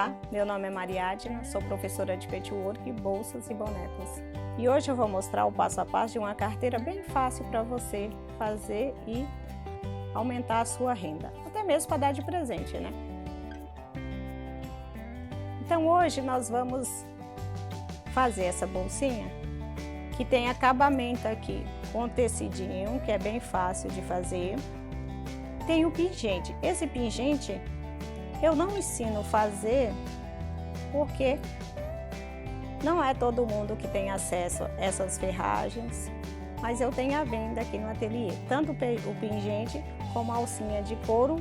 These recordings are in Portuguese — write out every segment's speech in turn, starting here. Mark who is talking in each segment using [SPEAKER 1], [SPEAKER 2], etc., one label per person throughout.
[SPEAKER 1] Olá, meu nome é Mariadna, sou professora de patchwork, bolsas e bonecos. E hoje eu vou mostrar o passo a passo de uma carteira bem fácil para você fazer e aumentar a sua renda, até mesmo para dar de presente, né? Então hoje nós vamos fazer essa bolsinha que tem acabamento aqui com tecidinho, que é bem fácil de fazer. Tem o pingente. Esse pingente eu não ensino a fazer porque não é todo mundo que tem acesso a essas ferragens, mas eu tenho à venda aqui no ateliê, tanto o pingente como a alcinha de couro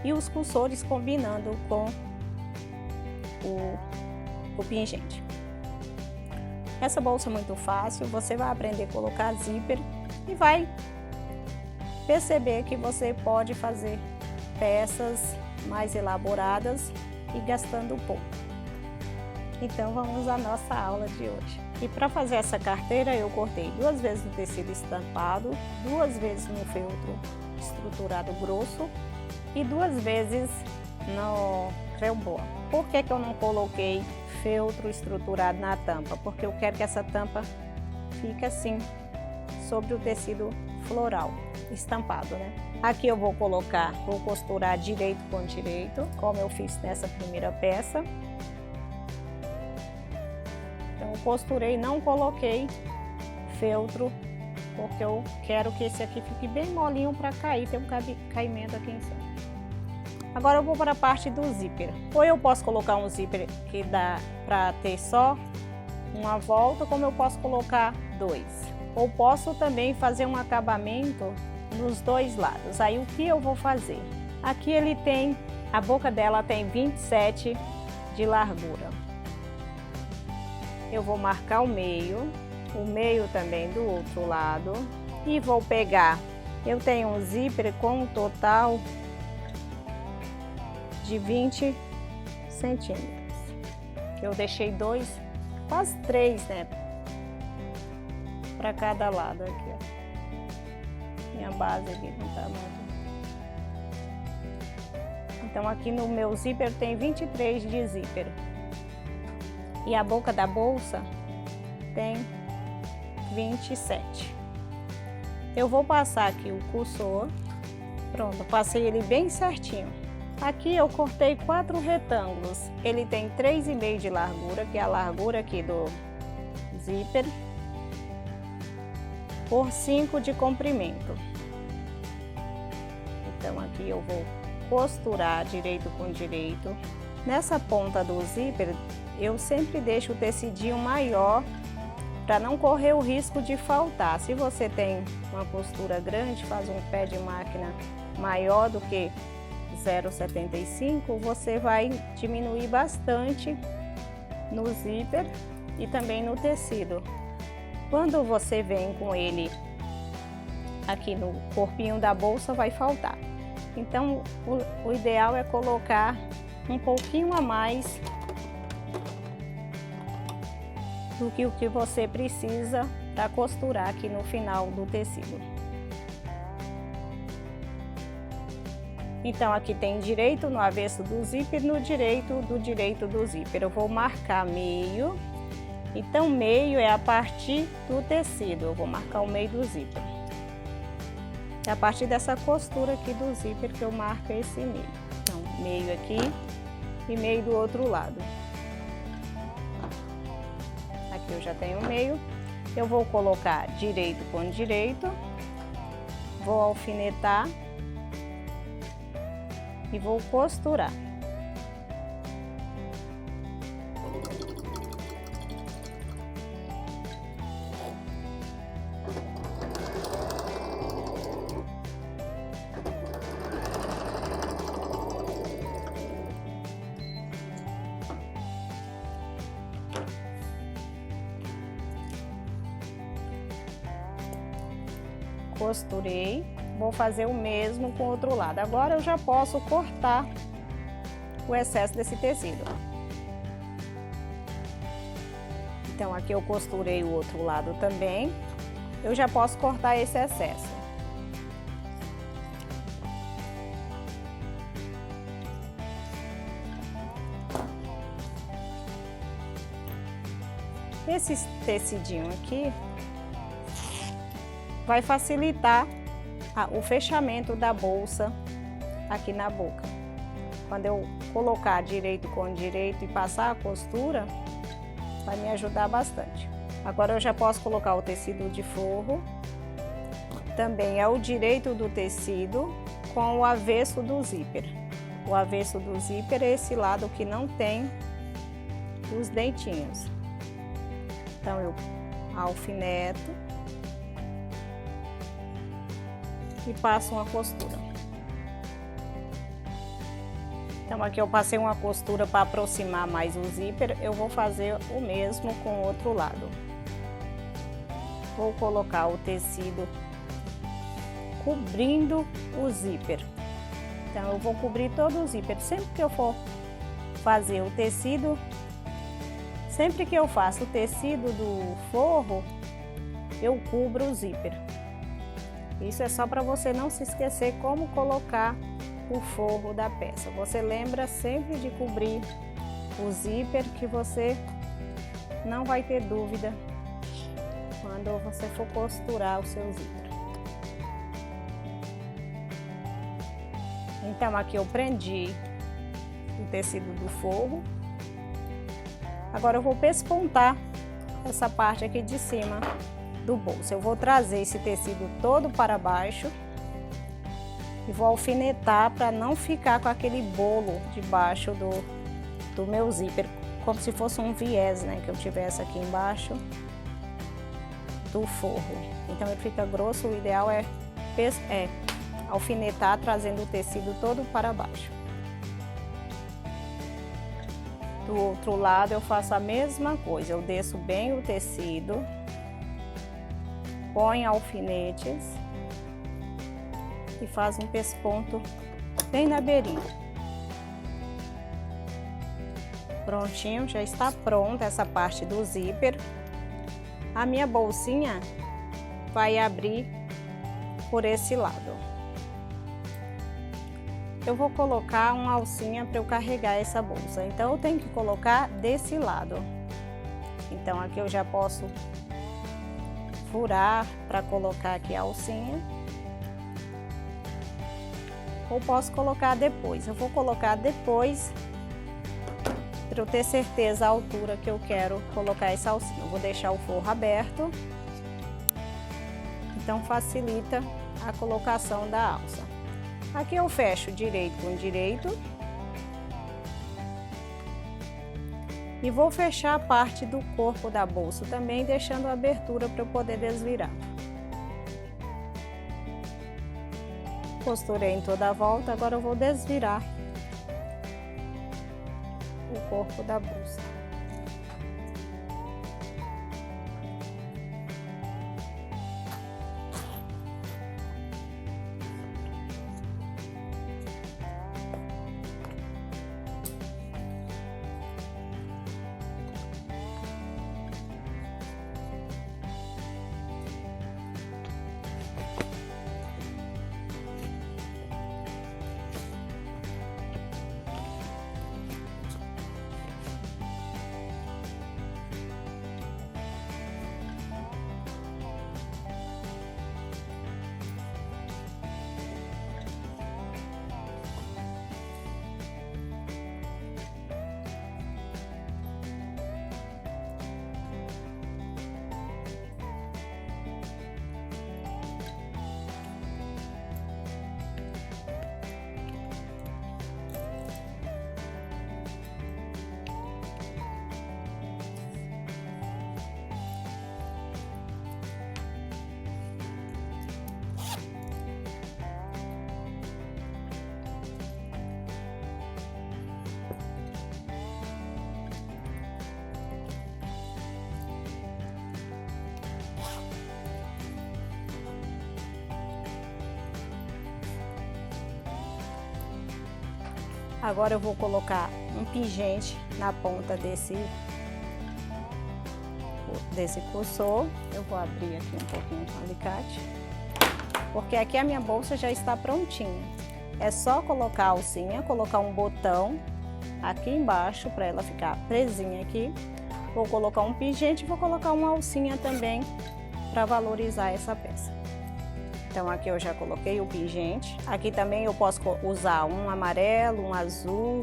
[SPEAKER 1] e os cursores combinando com o pingente. Essa bolsa é muito fácil, você vai aprender a colocar zíper e vai perceber que você pode fazer peças mais elaboradas e gastando pouco. Então vamos à nossa aula de hoje. E para fazer essa carteira eu cortei 2 vezes no tecido estampado, 2 vezes no feltro estruturado grosso e 2 vezes no creuboa. Por que eu não coloquei feltro estruturado na tampa? Porque eu quero que essa tampa fique assim sobre o tecido floral estampado, né? Aqui eu vou costurar direito com direito, como eu fiz nessa primeira peça. Então eu costurei, não coloquei feltro, porque eu quero que esse aqui fique bem molinho para cair, tem um caimento aqui em cima. Agora eu vou para a parte do zíper. Ou eu posso colocar um zíper que dá para ter só uma volta, como eu posso colocar 2. Ou posso também fazer um acabamento nos 2 lados. Aí o que eu vou fazer? Aqui ele tem, a boca dela tem 27 de largura. Eu vou marcar o meio também do outro lado e vou pegar, eu tenho um zíper com um total de 20 centímetros. Eu deixei 2, quase 3, né? Para cada lado aqui, ó. Minha base aqui não tá muito. Então aqui no meu zíper tem 23 de zíper. E a boca da bolsa tem 27. Eu vou passar aqui o cursor. Pronto, passei ele bem certinho. Aqui eu cortei 4 retângulos. Ele tem 3,5 de largura, que é a largura aqui do zíper, por 5 de comprimento. Então aqui eu vou costurar direito com direito. Nessa ponta do zíper eu sempre deixo o tecidinho maior para não correr o risco de faltar. Se você tem uma costura grande, faz um pé de máquina maior do que 0,75, você vai diminuir bastante no zíper e também no tecido. Quando você vem com ele aqui no corpinho da bolsa, vai faltar. Então, o ideal é colocar um pouquinho a mais do que o que você precisa para costurar aqui no final do tecido. Então, aqui tem direito no avesso do zíper, no direito do zíper. Eu vou marcar meio. Então, meio é a partir do tecido, eu vou marcar o meio do zíper. É a partir dessa costura aqui do zíper que eu marco esse meio. Então, meio aqui e meio do outro lado. Aqui eu já tenho meio. Eu vou colocar direito com direito, vou alfinetar e vou costurar. Costurei, vou fazer o mesmo com o outro lado. Agora eu já posso cortar o excesso desse tecido. Então aqui eu costurei o outro lado também. Eu já posso cortar esse excesso. Esse tecidinho aqui vai facilitar o fechamento da bolsa aqui na boca. Quando eu colocar direito com direito e passar a costura, vai me ajudar bastante. Agora eu já posso colocar o tecido de forro. Também é o direito do tecido com o avesso do zíper. O avesso do zíper é esse lado que não tem os dentinhos. Então eu alfineto e passo uma costura. Então aqui eu passei uma costura para aproximar mais o zíper, eu vou fazer o mesmo com o outro lado. Vou colocar o tecido cobrindo o zíper. Então eu vou cobrir todo o zíper. Sempre que eu for fazer o tecido, sempre que eu faço o tecido do forro, eu cubro o zíper. Isso é só para você não se esquecer como colocar o forro da peça. Você lembra sempre de cobrir o zíper, que você não vai ter dúvida quando você for costurar o seu zíper. Então aqui eu prendi o tecido do forro. Agora eu vou pespontar essa parte aqui de cima do bolso. Eu vou trazer esse tecido todo para baixo e vou alfinetar para não ficar com aquele bolo debaixo do meu zíper, como se fosse um viés, né, que eu tivesse aqui embaixo do forro. Então ele fica grosso. O ideal é alfinetar trazendo o tecido todo para baixo. Do outro lado eu faço a mesma coisa, eu desço bem o tecido, ponho alfinetes e faço um pesponto bem na beirinha. Prontinho, já está pronta essa parte do zíper. A minha bolsinha vai abrir por esse lado. Eu vou colocar uma alcinha para eu carregar essa bolsa, então eu tenho que colocar desse lado. Então aqui eu já posso furar para colocar aqui a alcinha, ou posso colocar depois. Eu vou colocar depois para eu ter certeza a altura que eu quero colocar essa alcinha. Eu vou deixar o forro aberto, então facilita a colocação da alça. Aqui eu fecho direito com direito e vou fechar a parte do corpo da bolsa também, deixando a abertura para eu poder desvirar. Costurei em toda a volta, agora eu vou desvirar o corpo da bolsa. Agora eu vou colocar um pingente na ponta desse cursor. Eu vou abrir aqui um pouquinho com o alicate, porque aqui a minha bolsa já está prontinha. É só colocar a alcinha, colocar um botão aqui embaixo para ela ficar presinha aqui. Vou colocar um pingente e vou colocar uma alcinha também para valorizar essa peça. Então aqui eu já coloquei o pingente. Aqui também eu posso usar um amarelo, um azul.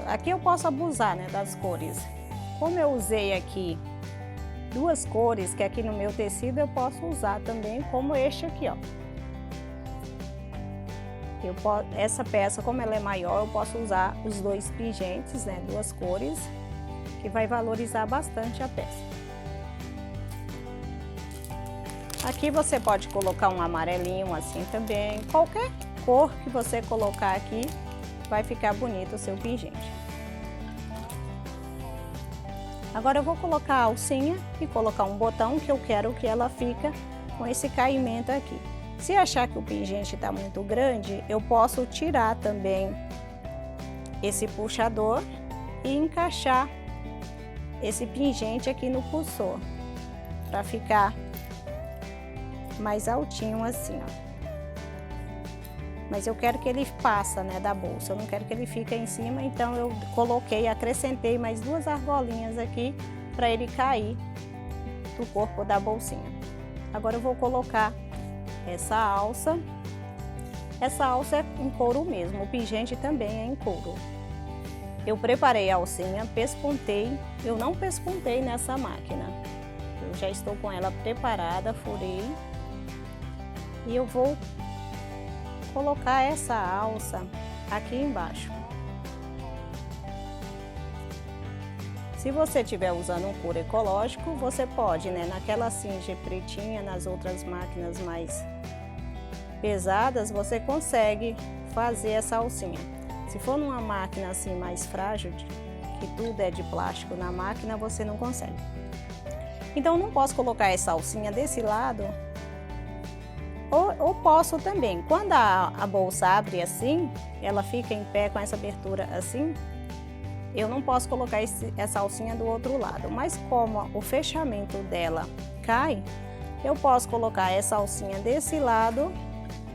[SPEAKER 1] Aqui eu posso abusar, né, das cores. Como eu usei aqui duas cores, que aqui no meu tecido eu posso usar também, como este aqui, ó. Essa peça, como ela é maior, eu posso usar os dois pingentes, né, duas cores, que vai valorizar bastante a peça. Aqui você pode colocar um amarelinho assim também, qualquer cor que você colocar aqui, vai ficar bonito o seu pingente. Agora eu vou colocar a alcinha e colocar um botão que eu quero que ela fique com esse caimento aqui. Se achar que o pingente está muito grande, eu posso tirar também esse puxador e encaixar esse pingente aqui no pulsor, para ficar mais altinho assim, ó. Mas eu quero que ele passa, né, da bolsa, eu não quero que ele fique em cima, então eu acrescentei mais duas argolinhas aqui para ele cair do corpo da bolsinha. Agora eu vou colocar essa alça. Essa alça é em couro mesmo, o pingente também é em couro. Eu preparei a alcinha, pespuntei, eu não pespuntei nessa máquina. Eu já estou com ela preparada, furei. E eu vou colocar essa alça aqui embaixo. Se você estiver usando um couro ecológico, você pode, né, naquela cincha pretinha, nas outras máquinas mais pesadas, você consegue fazer essa alcinha. Se for numa máquina assim mais frágil, que tudo é de plástico na máquina, você não consegue. Então não posso colocar essa alcinha desse lado, ou posso também. Quando a bolsa abre assim, ela fica em pé com essa abertura assim, eu não posso colocar essa alcinha do outro lado, mas como o fechamento dela cai, eu posso colocar essa alcinha desse lado,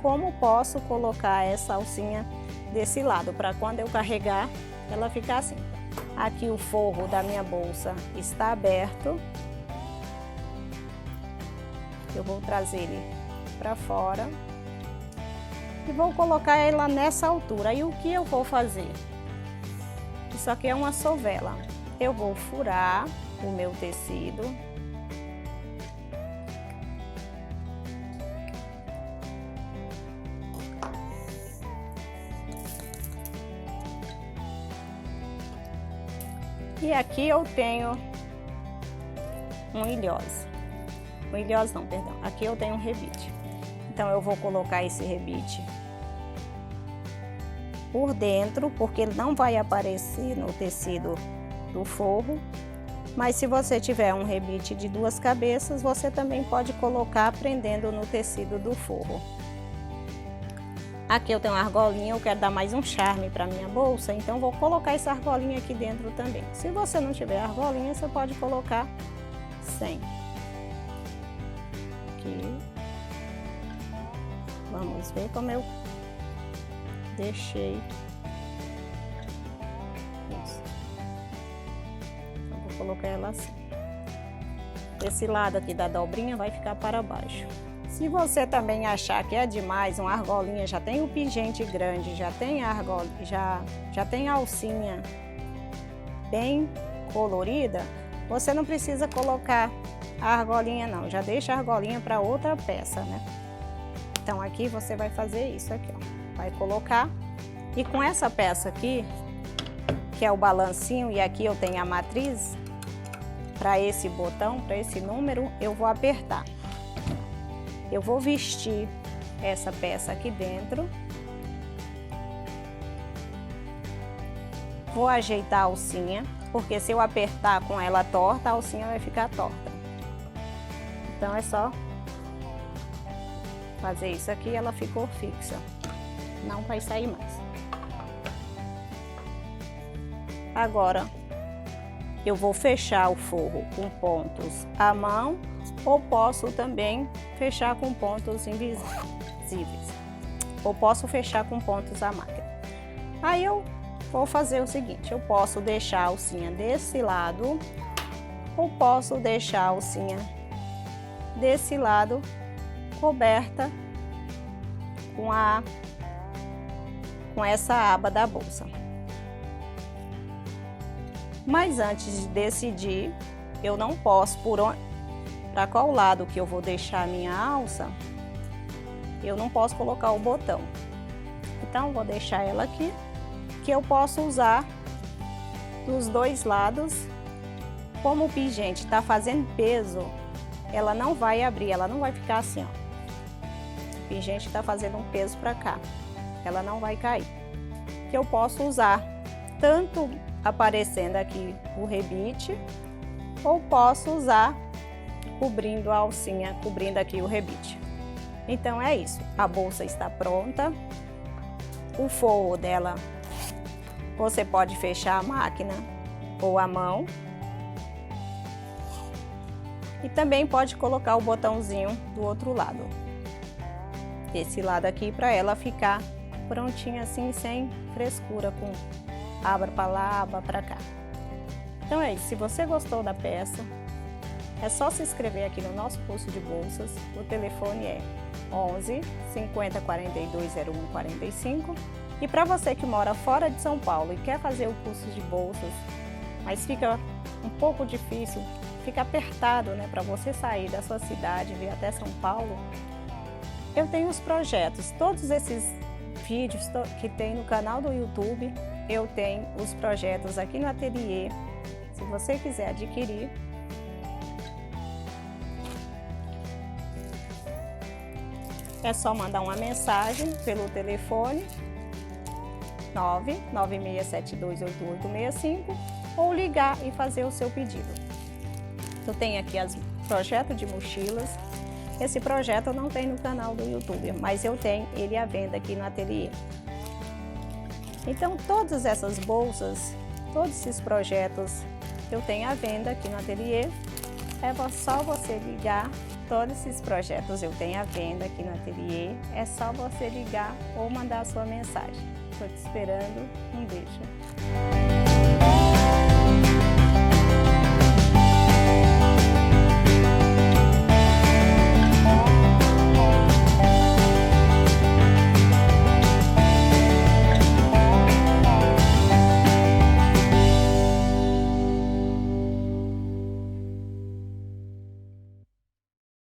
[SPEAKER 1] como posso colocar essa alcinha desse lado, para quando eu carregar, ela ficar assim. Aqui o forro da minha bolsa está aberto, eu vou trazer ele para fora e vou colocar ela nessa altura. E o que eu vou fazer? Isso aqui é uma sovela. Eu vou furar o meu tecido. E aqui eu tenho um ilhós. Um ilhós não, perdão. Aqui eu tenho um rebite. Então eu vou colocar esse rebite por dentro, porque ele não vai aparecer no tecido do forro. Mas se você tiver um rebite de duas cabeças, você também pode colocar prendendo no tecido do forro. Aqui eu tenho uma argolinha, eu quero dar mais um charme para minha bolsa, então vou colocar essa argolinha aqui dentro também. Se você não tiver argolinha, você pode colocar sem. Aqui. Vamos ver como eu deixei isso. Então, vou colocar ela assim. Esse lado aqui da dobrinha vai ficar para baixo. Se você também achar que é demais, uma argolinha já tem o pingente grande, já tem a argola, já tem a alcinha bem colorida, você não precisa colocar a argolinha não, já deixa a argolinha para outra peça, né? Então aqui você vai fazer isso aqui, ó. Vai colocar e com essa peça aqui, que é o balancinho, e aqui eu tenho a matriz, para esse botão, para esse número, eu vou apertar. Eu vou vestir essa peça aqui dentro. Vou ajeitar a alcinha, porque se eu apertar com ela torta, a alcinha vai ficar torta. Então é só fazer isso aqui, ela ficou fixa. Não vai sair mais. Agora, eu vou fechar o forro com pontos à mão, ou posso também fechar com pontos invisíveis, ou posso fechar com pontos à máquina. Aí eu vou fazer o seguinte, eu posso deixar a alcinha desse lado, ou posso deixar a alcinha desse lado coberta com essa aba da bolsa. Mas antes de decidir, eu não posso para qual lado que eu vou deixar a minha alça, eu não posso colocar o botão. Então, vou deixar ela aqui, que eu posso usar dos dois lados. Como o pingente está fazendo peso, ela não vai abrir, ela não vai ficar assim, ó. O pingente está fazendo um peso para cá, ela não vai cair. Que eu posso usar tanto aparecendo aqui o rebite, ou posso usar cobrindo a alcinha, cobrindo aqui o rebite. Então é isso, a bolsa está pronta. O forro dela, você pode fechar a máquina ou a mão. E também pode colocar o botãozinho do outro lado. Esse lado aqui, para ela ficar prontinha assim, sem frescura, com aba para lá, aba para cá. Então é isso, se você gostou da peça, é só se inscrever aqui no nosso curso de bolsas. O telefone é 11 50 42 01 45. E para você que mora fora de São Paulo e quer fazer o curso de bolsas, mas fica um pouco difícil, fica apertado, né, para você sair da sua cidade e vir até São Paulo, eu tenho os projetos, todos esses vídeos que tem no canal do YouTube, eu tenho os projetos aqui no ateliê. Se você quiser adquirir, é só mandar uma mensagem pelo telefone 996728865 ou ligar e fazer o seu pedido. Eu tenho aqui os projetos de mochilas. Esse projeto eu não tenho no canal do YouTube, mas eu tenho ele à venda aqui no ateliê. Então, todas essas bolsas, todos esses projetos eu tenho à venda aqui no ateliê. É só você ligar. Todos esses projetos eu tenho à venda aqui no ateliê. É só você ligar ou mandar a sua mensagem. Estou te esperando. Um beijo.